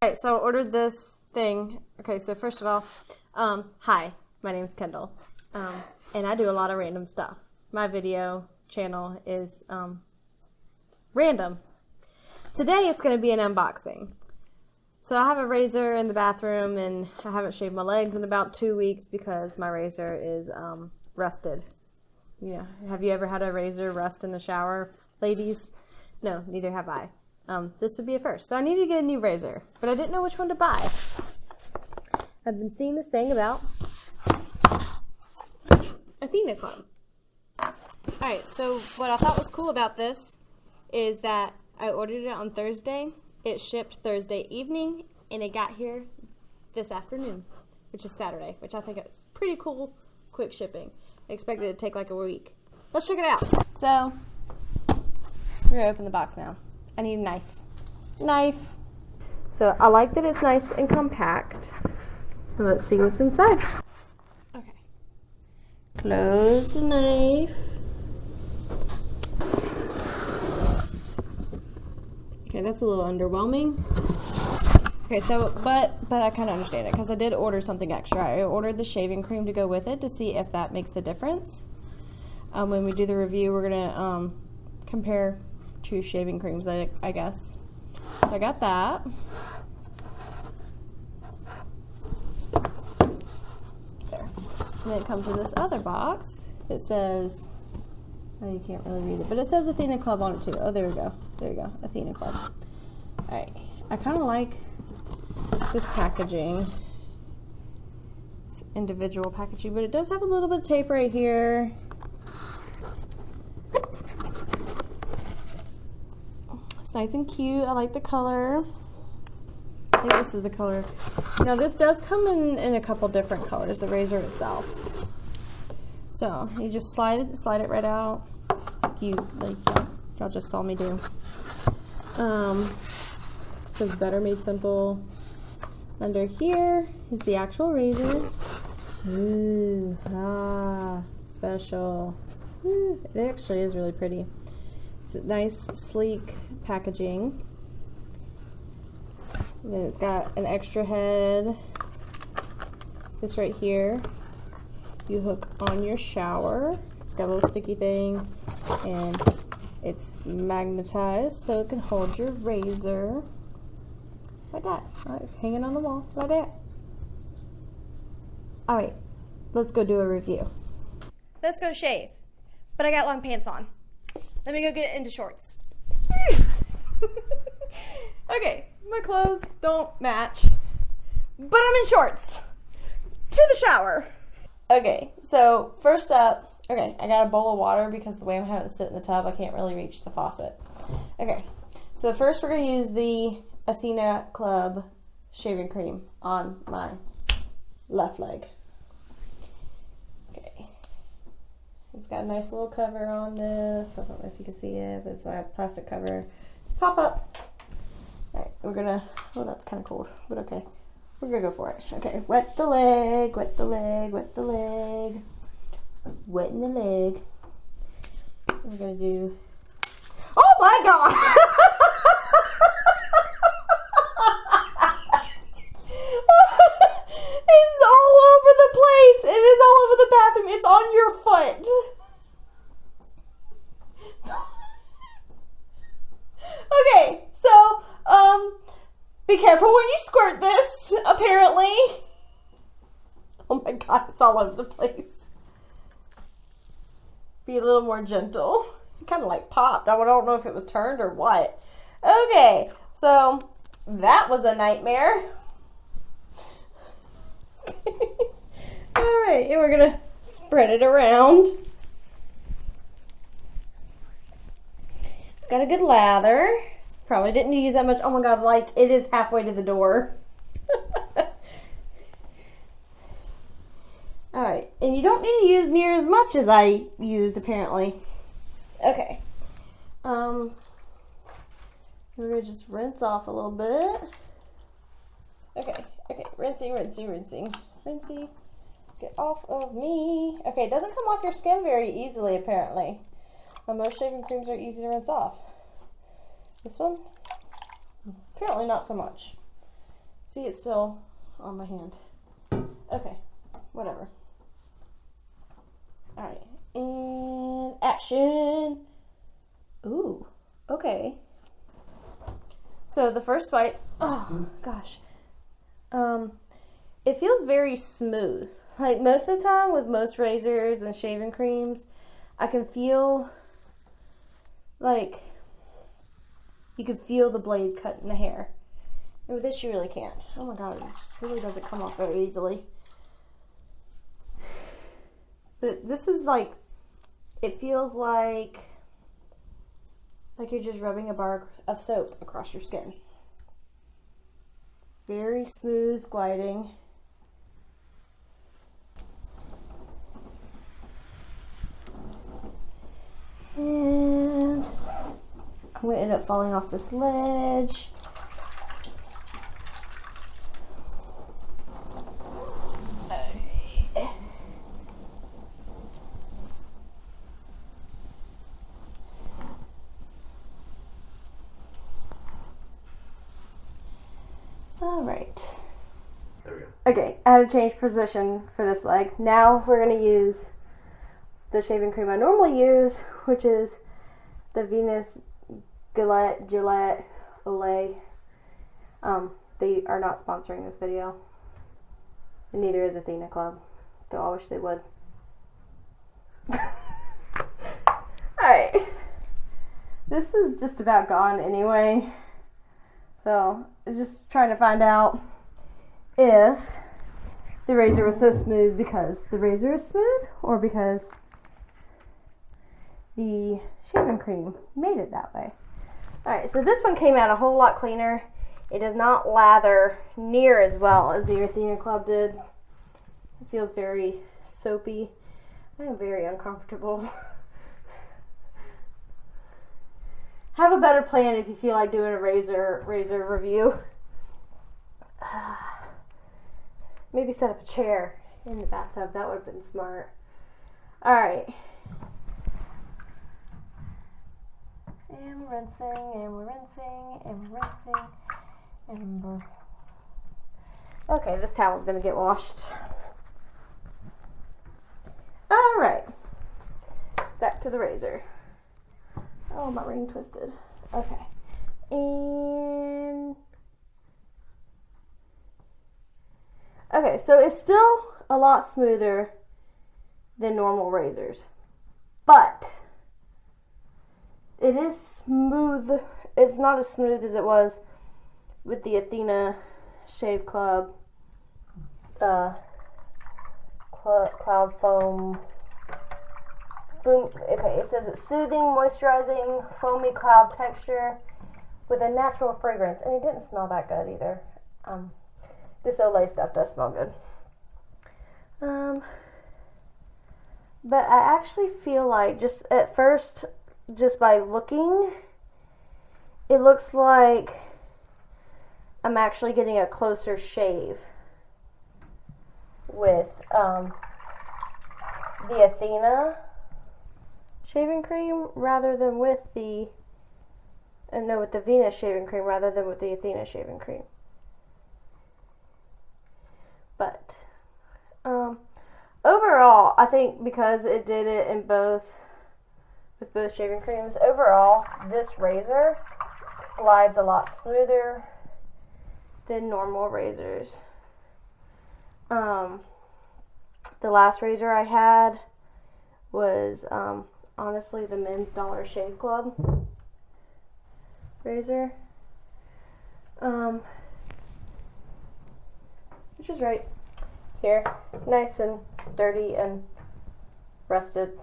Alright, so I ordered this thing. Okay, so first of all, hi, my name is Kendall, and I do a lot of random stuff. My video channel is random. Today it's going to be an unboxing. So I have a razor in the bathroom, and I haven't shaved my legs in about 2 weeks because my razor is rusted. You know, have you ever had a razor rust in the shower, ladies? No, neither have I. This would be a first. So I needed to get a new razor, but I didn't know which one to buy. I've been seeing this thing about Athena Club. Alright, so what I thought was cool about this is that I ordered it on Thursday. It shipped Thursday evening, and it got here this afternoon, which is Saturday, which I think is pretty cool, quick shipping. I expected it to take like a week. Let's check it out. So, we're going to open the box now. I need a knife. Knife. So, I like that it's nice and compact. Let's see what's inside. Okay. Close the knife. Okay, that's a little underwhelming. Okay, so, but I kind of understand it because I did order something extra. I ordered the shaving cream to go with it to see if that makes a difference. When we do the review, we're going to compare two shaving creams, I guess. So I got that. There. And then it comes in this other box. It says... Oh, you can't really read it, but it says Athena Club on it too. Oh, there we go. There we go. Athena Club. Alright. I kind of like this packaging. It's individual packaging, but it does have a little bit of tape right here. It's nice and cute. I like the color. I think this is the color. Now, this does come in a couple different colors, the razor itself. So you just slide it right out. Y'all just saw me do. It says Better Made Simple. Under here is the actual razor. Ooh, special. Ooh, it actually is really pretty. It's a nice, sleek packaging. And then it's got an extra head. This right here. You hook on your shower. It's got a little sticky thing, and it's magnetized so it can hold your razor like that. Alright, hanging on the wall like that. Alright, let's go do a review. Let's go shave. But I got long pants on. Let me go get into shorts. Okay, my clothes don't match, but I'm in shorts. To the shower. Okay, so first up, okay, I got a bowl of water because the way I'm having it sit in the tub, I can't really reach the faucet. Okay, so first we're going to use the Athena Club shaving cream on my left leg. Okay, it's got a nice little cover on this. I don't know if you can see it, but it's like a plastic cover. Just pop up. Alright, we're going to, oh, that's kind of cold, but okay. We're gonna go for it. Okay, wet the leg, wet the leg, wet the leg. Wetting the leg. We're gonna do... Oh my god! It's all over the place! It is all over the bathroom. It's on your foot. Okay, so, be careful when you squirt this, apparently. Oh my god, it's all over the place. Be a little more gentle. It kind of like popped. I don't know if it was turned or what. Okay, so that was a nightmare. Alright, and we're going to spread it around. It's got a good lather. Probably didn't use that much. Oh my god, like it is halfway to the door. Alright, and you don't need to use near as much as I used apparently. Okay. We're gonna just rinse off a little bit. Okay, rinsing. Rinsey, get off of me. Okay, it doesn't come off your skin very easily apparently. Most shaving creams are easy to rinse off. This one, apparently not so much. See, it's still on my hand. Okay, whatever. Alright, and action! Ooh, okay. So the first swipe, oh gosh. It feels very smooth. Like most of the time with most razors and shaving creams, I can feel like you can feel the blade cutting the hair. And with this you really can't. Oh my god, it just really doesn't come off very easily. But this is like, it feels like you're just rubbing a bar of soap across your skin. Very smooth gliding. And I'm going to end up falling off this ledge. All right. There we go. Okay, I had to change position for this leg. Now we're going to use the shaving cream I normally use, which is the Venus Gillette Olay. They are not sponsoring this video, and neither is Athena Club, though I wish they would. Alright, this is just about gone anyway, so I'm just trying to find out if the razor was so smooth because the razor is smooth or because the shaving cream made it that way. Alright, so this one came out a whole lot cleaner. It does not lather near as well as the Athena Club did. It feels very soapy. I am very uncomfortable. Have a better plan if you feel like doing a razor review. Maybe set up a chair in the bathtub. That would have been smart. Alright. And we're rinsing, and we're rinsing, and we're rinsing, and we're... Okay, this towel's gonna get washed. Alright. Back to the razor. Oh, my ring twisted. Okay. And... Okay, so it's still a lot smoother than normal razors. But it is smooth. It's not as smooth as it was with the Athena Shave Club Cloud Foam. Okay, it says it's soothing, moisturizing, foamy cloud texture with a natural fragrance. And it didn't smell that good either. This Olay stuff does smell good. But I actually feel like just at first, just by looking, it looks like I'm actually getting a closer shave with the Athena shaving cream rather than with the with the Venus shaving cream rather than with the Athena shaving cream. But overall, I think because it did it in both with both shaving creams, overall this razor glides a lot smoother than normal razors. The last razor I had was honestly the Men's Dollar Shave Club razor, which is right here, nice and dirty and rusted.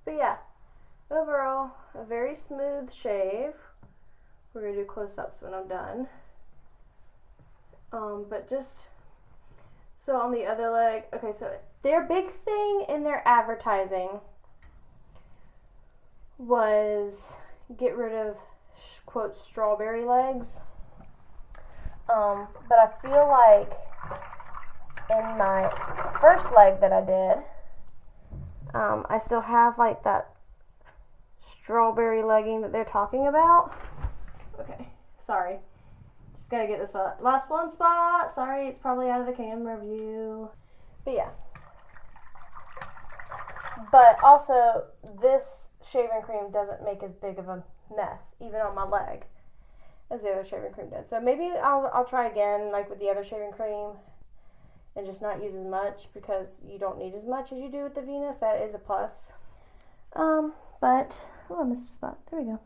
But yeah, overall a very smooth shave. We're gonna do close-ups when I'm done. But just so on the other leg, okay, so their big thing in their advertising was get rid of quote strawberry legs. But I feel like in my first leg that I did, I still have like that strawberry legging that they're talking about. Okay, sorry. Just gotta get this last one spot. Sorry, it's probably out of the camera view. But yeah. But also, this shaving cream doesn't make as big of a mess, even on my leg, as the other shaving cream did. So maybe I'll try again, like with the other shaving cream, and just not use as much, because you don't need as much as you do with the Venus. That is a plus. But, oh, I missed a spot. There we go.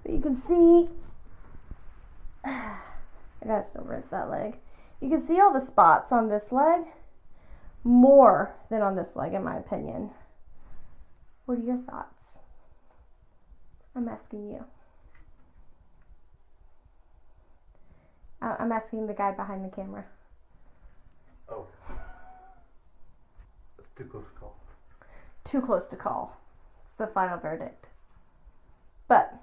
But you can see, I gotta still rinse that leg. You can see all the spots on this leg more than on this leg, in my opinion. What are your thoughts? I'm asking you. I'm asking the guy behind the camera. Oh. That's too close to call. Too close to call. It's the final verdict. But,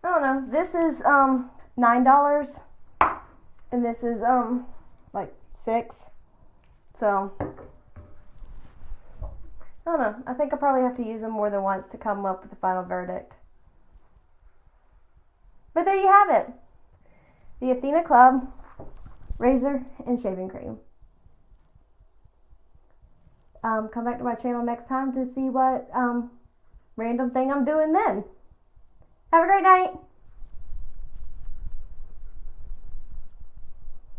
I don't know. This is $9. And this is like $6. So, I don't know. I think I probably have to use them more than once to come up with the final verdict. But there you have it. The Athena Club Razor and Shaving Cream. Come back to my channel next time to see what random thing I'm doing then. Have a great night.